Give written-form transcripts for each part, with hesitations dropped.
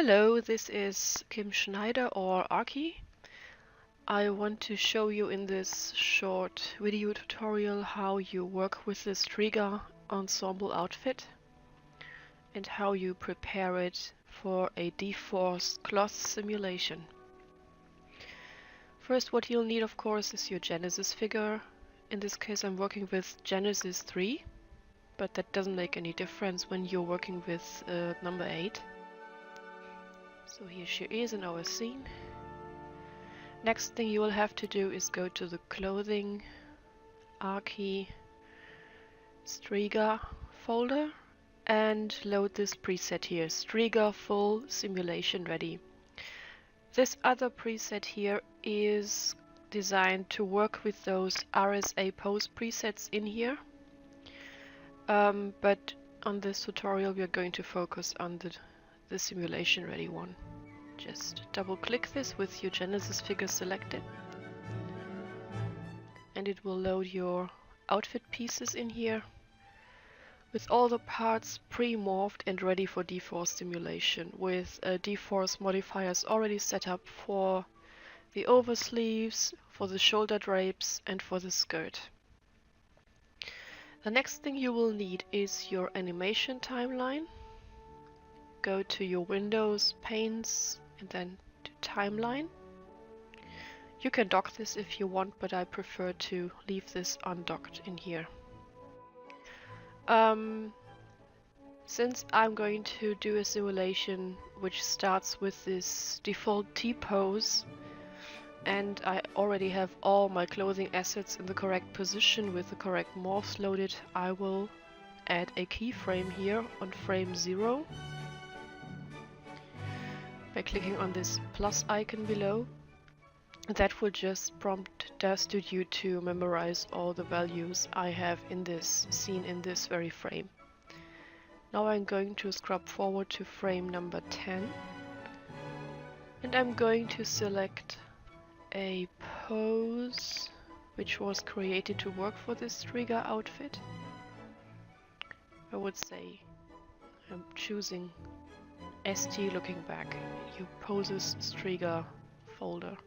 Hello, this is Kim Schneider or Arki. I want to show you in this short video tutorial how you work with the Striga Ensemble outfit and how you prepare it for a dForce cloth simulation. First, what you'll need, of course, is your Genesis figure. In this case, I'm working with Genesis 3, but that doesn't make any difference when you're working with number 8. So here she is in our scene. Next thing you will have to do is go to the clothing, Arki, Striga folder and load this preset here, Striga full simulation ready. This other preset here is designed to work with those RSA pose presets in here. But on this tutorial we are going to focus on the simulation ready one. Just double click this with your Genesis figure selected and it will load your outfit pieces in here with all the parts pre-morphed and ready for dForce simulation, with dForce modifiers already set up for the oversleeves, for the shoulder drapes and for the skirt. The next thing you will need is your animation timeline. Go to your Windows, Panes, and then to Timeline. You can dock this if you want, but I prefer to leave this undocked in here. Since I'm going to do a simulation which starts with this default T-pose, and I already have all my clothing assets in the correct position with the correct morphs loaded, I will add a keyframe here on frame 0. By clicking on this plus icon below. That will just prompt Studio to memorize all the values I have in this scene in this very frame. Now I'm going to scrub forward to frame number 10 and I'm going to select a pose which was created to work for this Striga outfit. I would say I'm choosing ST looking back, your poses Striga folder.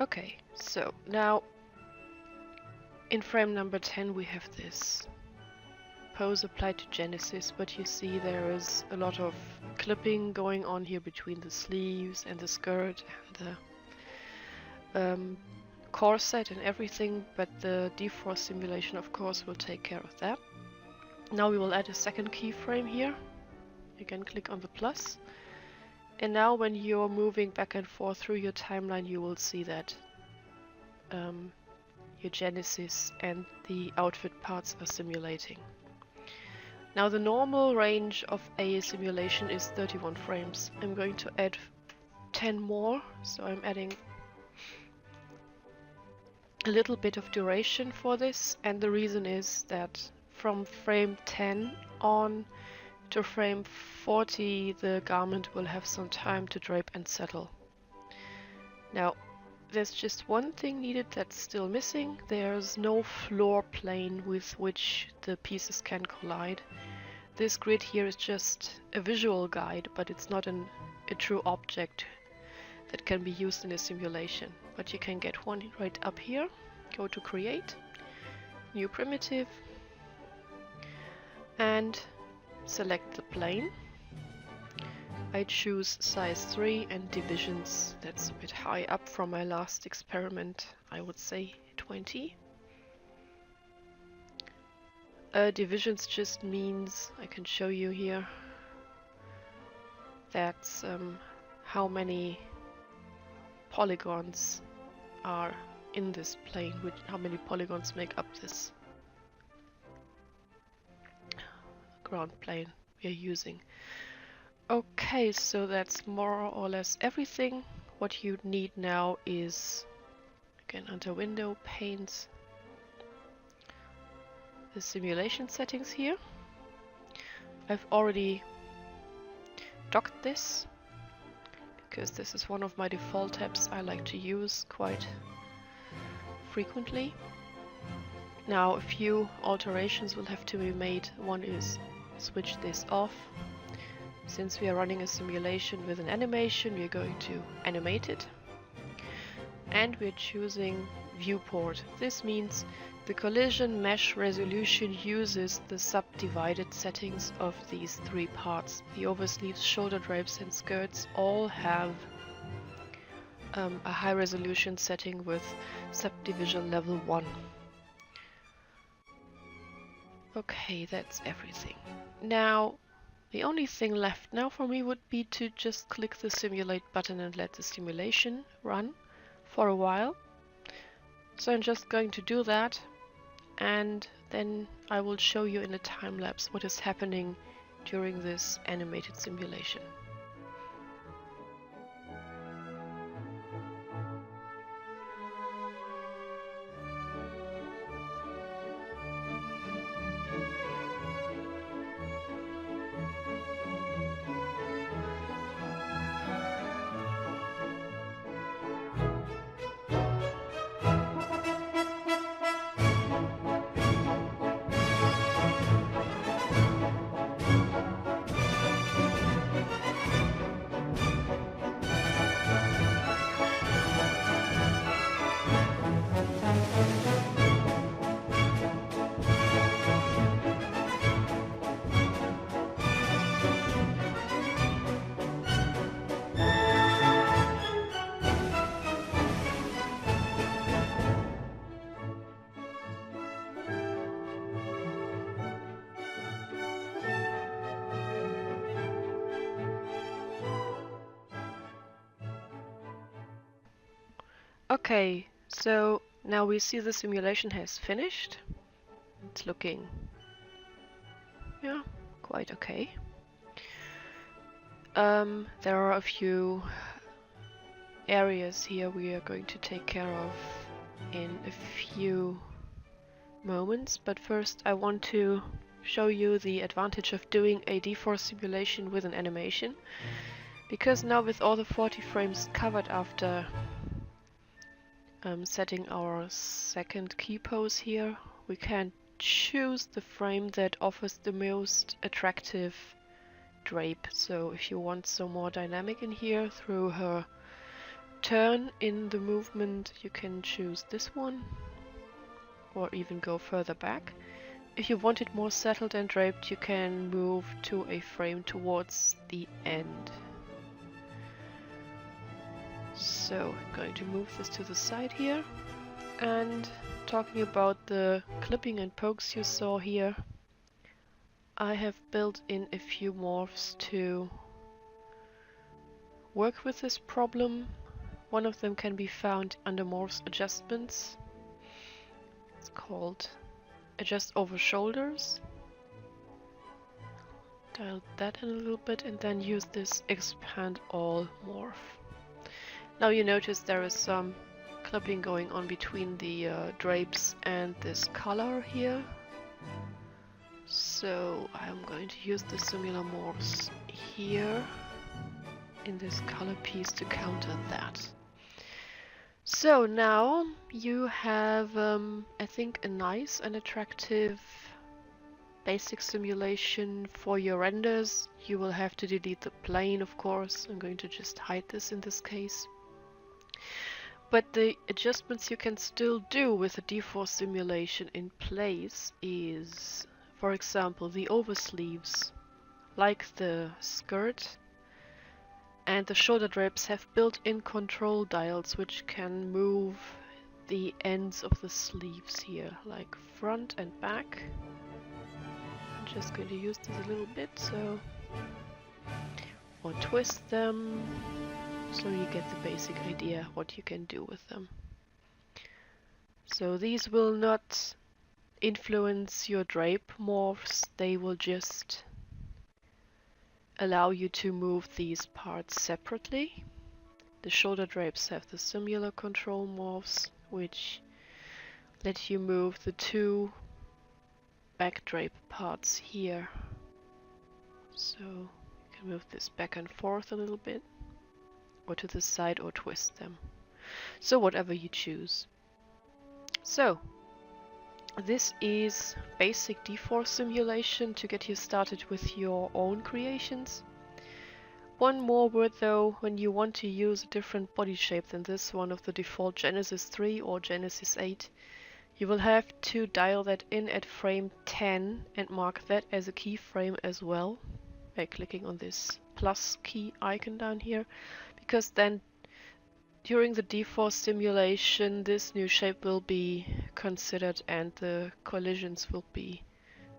Okay, so now in frame number 10 we have this pose applied to Genesis, but you see there is a lot of clipping going on here between the sleeves and the skirt and the corset and everything, but the dForce simulation of course will take care of that. Now we will add a second keyframe here. Again, click on the plus. And now when you're moving back and forth through your timeline, you will see that your Genesis and the outfit parts are simulating. Now the normal range of a simulation is 31 frames. I'm going to add 10 more, so I'm adding a little bit of duration for this, and the reason is that from frame 10 on to frame 40 the garment will have some time to drape and settle. Now there's just one thing needed that's still missing. There's no floor plane with which the pieces can collide. This grid here is just a visual guide, but it's not a true object that can be used in a simulation. But you can get one right up here. Go to Create, New Primitive, and select the plane. I choose size 3 and divisions. That's a bit high up from my last experiment. I would say 20. Divisions just means, I can show you here, that's how many polygons are in this plane, how many polygons make up this ground plane we are using. Okay, so that's more or less everything. What you need now is, again under Window, Panes, the simulation settings here. I've already docked this because this is one of my default tabs I like to use quite frequently. Now a few alterations will have to be made. One is switch this off. Since we are running a simulation with an animation, we are going to animate it. And we're choosing viewport. This means the collision mesh resolution uses the subdivided settings of these three parts. The oversleeves, shoulder drapes and skirts all have a high resolution setting with subdivision level 1. Okay, that's everything. Now, the only thing left now for me would be to just click the simulate button and let the simulation run for a while. So I'm just going to do that, and then I will show you in a time lapse what is happening during this animated simulation. Okay, so now we see the simulation has finished. It's looking, yeah, quite okay. There are a few areas here we are going to take care of in a few moments, but first I want to show you the advantage of doing a dForce simulation with an animation, because now with all the 40 frames covered after setting our second key pose here, we can choose the frame that offers the most attractive drape. So if you want some more dynamic in here through her turn in the movement, you can choose this one or even go further back. If you want it more settled and draped, you can move to a frame towards the end. So I'm going to move this to the side here, and talking about the clipping and pokes you saw here, I have built in a few morphs to work with this problem. One of them can be found under morphs adjustments. It's called adjust over shoulders. Dial that in a little bit and then use this expand all morph. Now you notice there is some clipping going on between the drapes and this color here. So I'm going to use the similar morphs here in this color piece to counter that. So now you have, I think, a nice and attractive basic simulation for your renders. You will have to delete the plane, of course. I'm going to just hide this in this case. But the adjustments you can still do with a dForce simulation in place is, for example, the oversleeves, like the skirt and the shoulder drapes, have built-in control dials which can move the ends of the sleeves here, like front and back. I'm just going to use this a little bit, so, or twist them. So you get the basic idea what you can do with them. So these will not influence your drape morphs, they will just allow you to move these parts separately. The shoulder drapes have the similar control morphs, which let you move the two back drape parts here. So you can move this back and forth a little bit, or to the side, or twist them. So whatever you choose. So This is basic dForce simulation to get you started with your own creations. One more word though, when you want to use a different body shape than this one of the default Genesis 3 or Genesis 8, you will have to dial that in at frame 10 and mark that as a keyframe as well by clicking on this plus key icon down here, because then during the dForce simulation this new shape will be considered and the collisions will be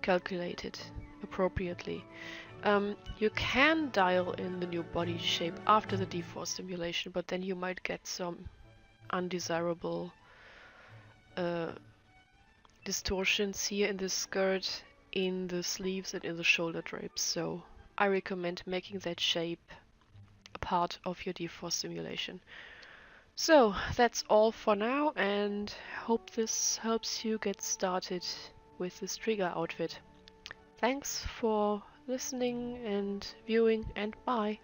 calculated appropriately. You can dial in the new body shape after the dForce simulation, but then you might get some undesirable distortions here in the skirt, in the sleeves and in the shoulder drapes. So I recommend making that shape a part of your dForce simulation. So that's all for now, and hope this helps you get started with the Striga outfit. Thanks for listening and viewing, and bye!